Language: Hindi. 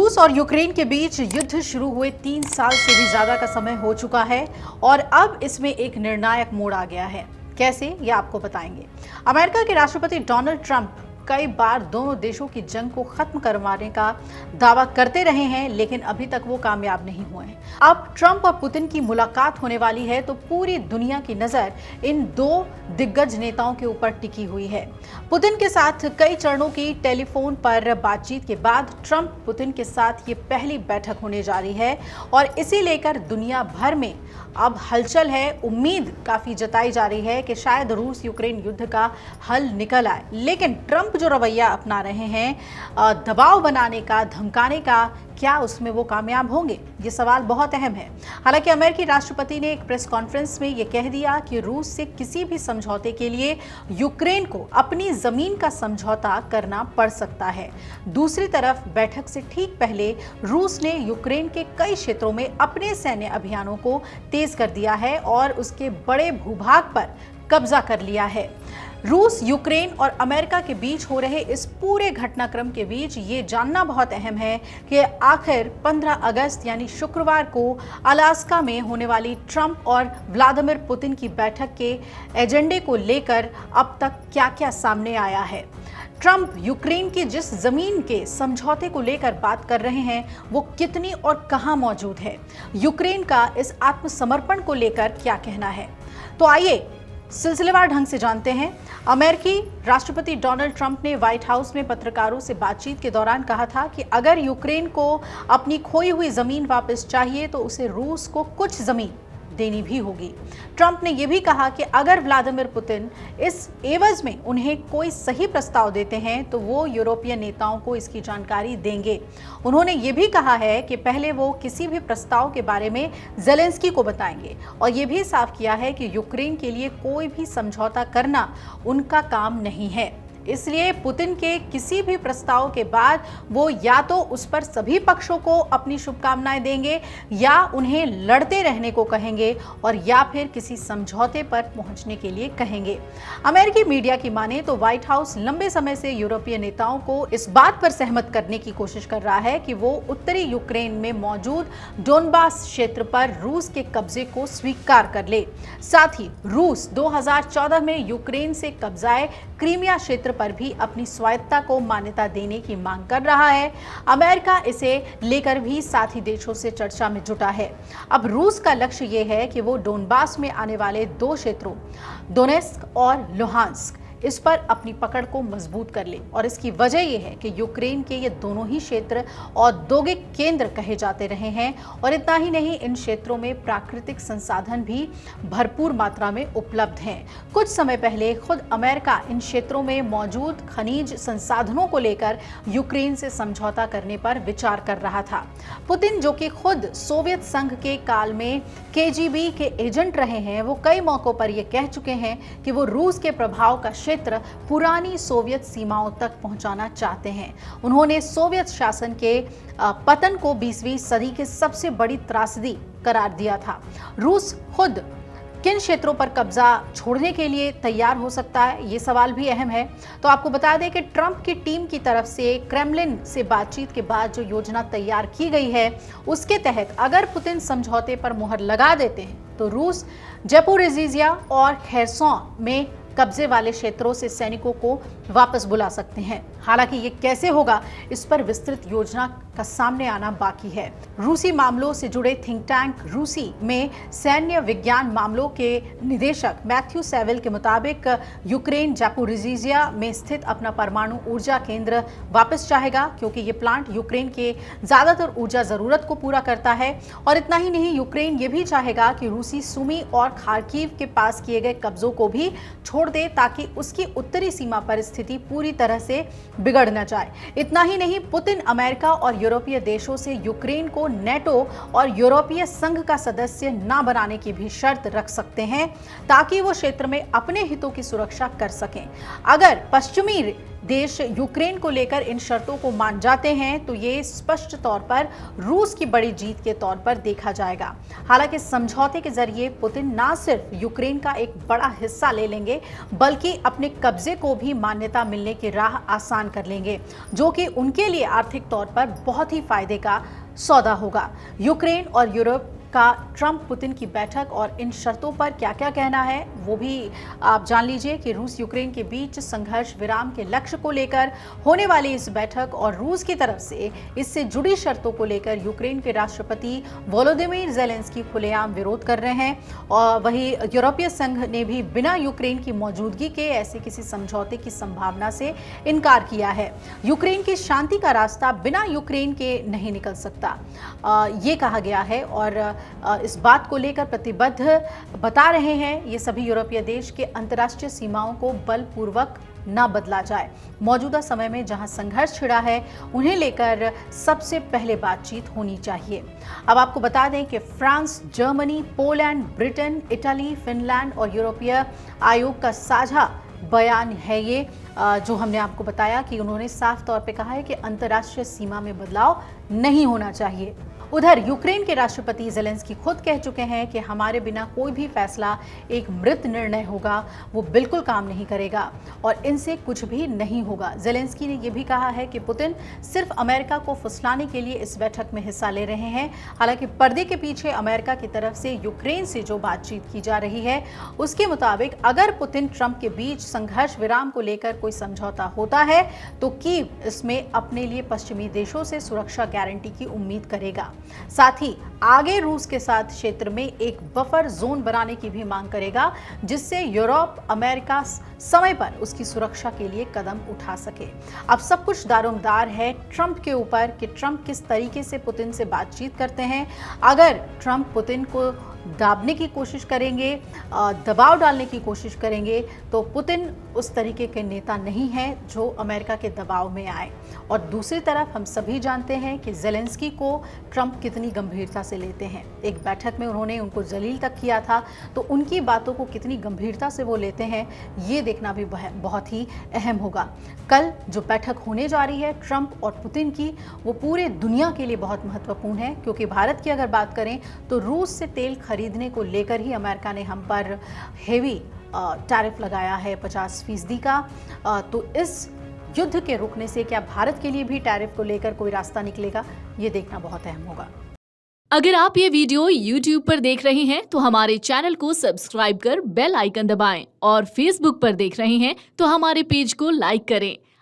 रूस और यूक्रेन के बीच युद्ध शुरू हुए 3 साल से भी ज्यादा का समय हो चुका है और अब इसमें एक निर्णायक मोड़ आ गया है। कैसे, ये आपको बताएंगे। अमेरिका के राष्ट्रपति डोनाल्ड ट्रंप कई बार दोनों देशों की जंग को खत्म करवाने का दावा करते रहे हैं, लेकिन अभी तक वो कामयाब नहीं हुए हैं। अब ट्रंप और पुतिन की मुलाकात होने वाली है तो पूरी दुनिया की नजर इन दो दिग्गज नेताओं के ऊपर टिकी हुई है। पुतिन के साथ कई चरणों की टेलीफोन पर बातचीत के बाद ट्रंप पुतिन के साथ ये पहली बैठक होने जा रही है और इसी लेकर दुनिया भर में अब हलचल है। उम्मीद काफी जताई जा रही है कि शायद रूस यूक्रेन युद्ध का हल निकल आए, लेकिन ट्रंप जो रवैया अपना रहे हैं दबाव बनाने का, धमकाने का, क्या उसमें वो कामयाब होंगे? ये सवाल बहुत अहम है। हालांकि अमेरिकी राष्ट्रपति ने एक प्रेस कॉन्फ्रेंस में ये कह दिया कि रूस से किसी भी समझौते के लिए यूक्रेन को अपनी जमीन का समझौता करना पड़ सकता है। दूसरी तरफ बैठक से ठीक पहले रूस ने यूक्रेन के कई क्षेत्रों में अपने सैन्य अभियानों को तेज कर दिया है और उसके बड़े भूभाग पर कब्जा कर लिया है। रूस, यूक्रेन और अमेरिका के बीच हो रहे इस पूरे घटनाक्रम के बीच ये जानना बहुत अहम है कि आखिर 15 अगस्त यानी शुक्रवार को अलास्का में होने वाली ट्रंप और व्लादिमीर पुतिन की बैठक के एजेंडे को लेकर अब तक क्या-क्या सामने आया है। ट्रंप यूक्रेन की जिस जमीन के समझौते को लेकर बात कर रहे हैं वो कितनी और कहां मौजूद है, यूक्रेन का इस आत्मसमर्पण को लेकर क्या कहना है, तो आइए सिलसिलेवार ढंग से जानते हैं। अमेरिकी राष्ट्रपति डोनाल्ड ट्रंप ने व्हाइट हाउस में पत्रकारों से बातचीत के दौरान कहा था कि अगर यूक्रेन को अपनी खोई हुई जमीन वापस चाहिए तो उसे रूस को कुछ जमीन देनी भी होगी। ट्रंप ने यह भी कहा कि अगर व्लादिमीर पुतिन इस एवज में उन्हें कोई सही प्रस्ताव देते हैं तो वो यूरोपीय नेताओं को इसकी जानकारी देंगे। उन्होंने ये भी कहा है कि पहले वो किसी भी प्रस्ताव के बारे में ज़ेलेंस्की को बताएंगे और ये भी साफ किया है कि यूक्रेन के लिए कोई भी समझौता करना उनका काम नहीं है। इसलिए पुतिन के किसी भी प्रस्ताव के बाद वो या तो उस पर सभी पक्षों को अपनी शुभकामनाएं देंगे या उन्हें लड़ते रहने को कहेंगे और या फिर किसी समझौते पर पहुंचने के लिए कहेंगे। अमेरिकी मीडिया की माने तो व्हाइट हाउस लंबे समय से यूरोपीय नेताओं को इस बात पर सहमत करने की कोशिश कर रहा है कि वो उत्तरी यूक्रेन में मौजूद डोनबास क्षेत्र पर रूस के कब्जे को स्वीकार कर ले। साथ ही रूस 2014 में यूक्रेन से कब्जाए क्रीमिया क्षेत्र पर भी अपनी स्वायत्तता को मान्यता देने की मांग कर रहा है। अमेरिका इसे लेकर भी साथी देशों से चर्चा में जुटा है। अब रूस का लक्ष्य ये है कि वो डोनबास में आने वाले दो क्षेत्रों डोनेस्क और लुहांस्क इस पर अपनी पकड़ को मजबूत कर ले और इसकी वजह यह है कि यूक्रेन के ये दोनों ही क्षेत्र औद्योगिक केंद्र कहे जाते रहे हैं और इतना ही नहीं, इन क्षेत्रों में प्राकृतिक संसाधन भी भरपूर मात्रा में उपलब्ध हैं। कुछ समय पहले खुद अमेरिका इन क्षेत्रों में मौजूद खनिज संसाधनों को लेकर यूक्रेन से समझौता करने पर विचार कर रहा था। पुतिन, जो कि खुद सोवियत संघ के काल में KGB के एजेंट रहे हैं, वो कई मौकों पर यह कह चुके हैं कि वो रूस के प्रभाव का क्षेत्र पुरानी सोवियत सीमाओं तक पहुंचाना चाहते हैं। उन्होंने सोवियत शासन के पतन को 20वीं सदी की सबसे बड़ी त्रासदी करार दिया था। रूस खुद किन क्षेत्रों पर कब्जा छोड़ने के लिए तैयार हो सकता है, ये सवाल भी अहम है। तो आपको बता दें कि ट्रंप की टीम की तरफ से क्रेमलिन से बातचीत के बाद जो योजना तैयार की गई है उसके तहत अगर पुतिन समझौते पर मुहर लगा देते हैं तो रूस ज़ैपोरिज़िया और खेरसोन में कब्जे वाले क्षेत्रों से सैनिकों को वापस बुला सकते हैं। हालांकि ये कैसे होगा, इस पर विस्तृत योजना का सामने आना बाकी है। रूसी मामलों से जुड़े थिंक टैंक रूसी में सैन्य विज्ञान मामलों के निदेशक मैथ्यू सेविल के मुताबिक यूक्रेन ज़ैपोरिज़िया में स्थित अपना परमाणु ऊर्जा केंद्र वापस चाहेगा, क्योंकि ये प्लांट यूक्रेन के ज़्यादातर ऊर्जा ज़रूरत को पूरा करता है। और इतना ही नहीं, यूक्रेन ये भी चाहेगा कि रूसी सुमी और खार्किव के पास किए गए कब्जों को भी छोड़ दे ताकि उसकी उत्तरी सीमा पर स्थिति पूरी तरह से बिगड़ न जाए। इतना ही नहीं, पुतिन अमेरिका और यूरोपीय देशों से यूक्रेन को नेटो और यूरोपीय संघ का सदस्य न बनाने की भी शर्त रख सकते हैं ताकि वो क्षेत्र में अपने हितों की सुरक्षा कर सकें। अगर पश्चिमी देश यूक्रेन को लेकर इन शर्तों को मान जाते हैं तो ये स्पष्ट तौर पर रूस की बड़ी जीत के तौर पर देखा जाएगा। हालांकि समझौते के जरिए पुतिन न सिर्फ यूक्रेन का एक बड़ा हिस्सा ले लेंगे बल्कि अपने कब्जे को भी मान्यता मिलने की राह आसान कर लेंगे, जो कि उनके लिए आर्थिक तौर पर बहुत ही फायदे का सौदा होगा। यूक्रेन और यूरोप का ट्रंप पुतिन की बैठक और इन शर्तों पर क्या क्या कहना है वो भी आप जान लीजिए कि रूस यूक्रेन के बीच संघर्ष विराम के लक्ष्य को लेकर होने वाली इस बैठक और रूस की तरफ से इससे जुड़ी शर्तों को लेकर यूक्रेन के राष्ट्रपति वोलोदिमीर ज़ेलेंस्की खुलेआम विरोध कर रहे हैं। और वहीं यूरोपीय संघ ने भी बिना यूक्रेन की मौजूदगी के ऐसे किसी समझौते की संभावना से इनकार किया है। यूक्रेन की शांति का रास्ता बिना यूक्रेन के नहीं निकल सकता, ये कहा गया है और इस बात को लेकर प्रतिबद्ध बता रहे हैं ये सभी यूरोपीय देश के अंतर्राष्ट्रीय सीमाओं को बलपूर्वक न बदला जाए। मौजूदा समय में जहां संघर्ष छिड़ा है उन्हें लेकर सबसे पहले बातचीत होनी चाहिए। अब आपको बता दें कि France, Germany, Poland, Britain, Italy, Finland और यूरोपीय आयोग का साझा बयान है ये, जो हमने आपको बताया कि उन्होंने साफ तौर पे कहा है कि अंतर्राष्ट्रीय सीमा में बदलाव नहीं होना चाहिए। उधर यूक्रेन के राष्ट्रपति ज़ेलेंस्की खुद कह चुके हैं कि हमारे बिना कोई भी फैसला एक मृत निर्णय होगा, वो बिल्कुल काम नहीं करेगा और इनसे कुछ भी नहीं होगा। ज़ेलेंस्की ने यह भी कहा है कि पुतिन सिर्फ अमेरिका को फुसलाने के लिए इस बैठक में हिस्सा ले रहे हैं। हालांकि पर्दे के पीछे अमेरिका की तरफ से यूक्रेन से जो बातचीत की जा रही है उसके मुताबिक अगर पुतिन ट्रंप के बीच संघर्ष विराम को लेकर कोई समझौता होता है तो कीव इसमें अपने लिए पश्चिमी देशों से सुरक्षा गारंटी की उम्मीद करेगा। साथ ही आगे रूस के साथ क्षेत्र में एक बफर जोन बनाने की भी मांग करेगा जिससे यूरोप, अमेरिका समय पर उसकी सुरक्षा के लिए कदम उठा सके। अब सब कुछ दारोमदार है ट्रंप के ऊपर कि ट्रंप किस तरीके से पुतिन से बातचीत करते हैं। अगर ट्रंप पुतिन को दाबने की कोशिश करेंगे, दबाव डालने की कोशिश करेंगे तो पुतिन उस तरीके के नेता नहीं हैं जो अमेरिका के दबाव में आए। और दूसरी तरफ हम सभी जानते हैं कि ज़ेलेंस्की को ट्रंप कितनी गंभीरता से लेते हैं। एक बैठक में उन्होंने उनको जलील तक किया था, तो उनकी बातों को कितनी गंभीरता से वो लेते हैं ये देखना भी बहुत ही अहम होगा। कल जो बैठक होने जा रही है ट्रंप और पुतिन की, वो पूरे दुनिया के लिए बहुत महत्वपूर्ण है क्योंकि भारत की अगर बात करें तो रूस से तेल खरीदने को लेकर ही अमेरिका ने हम पर हेवी टैरिफ लगाया है 50% का। तो इस युद्ध के रुकने से क्या भारत के लिए भी टैरिफ को लेकर कोई रास्ता निकलेगा, ये देखना बहुत अहम होगा। अगर आप ये वीडियो YouTube पर देख रहे हैं तो हमारे चैनल को सब्सक्राइब कर बेल आइकन दबाएं और Facebook पर देख रहे हैं तो हमारे पेज को लाइक करें।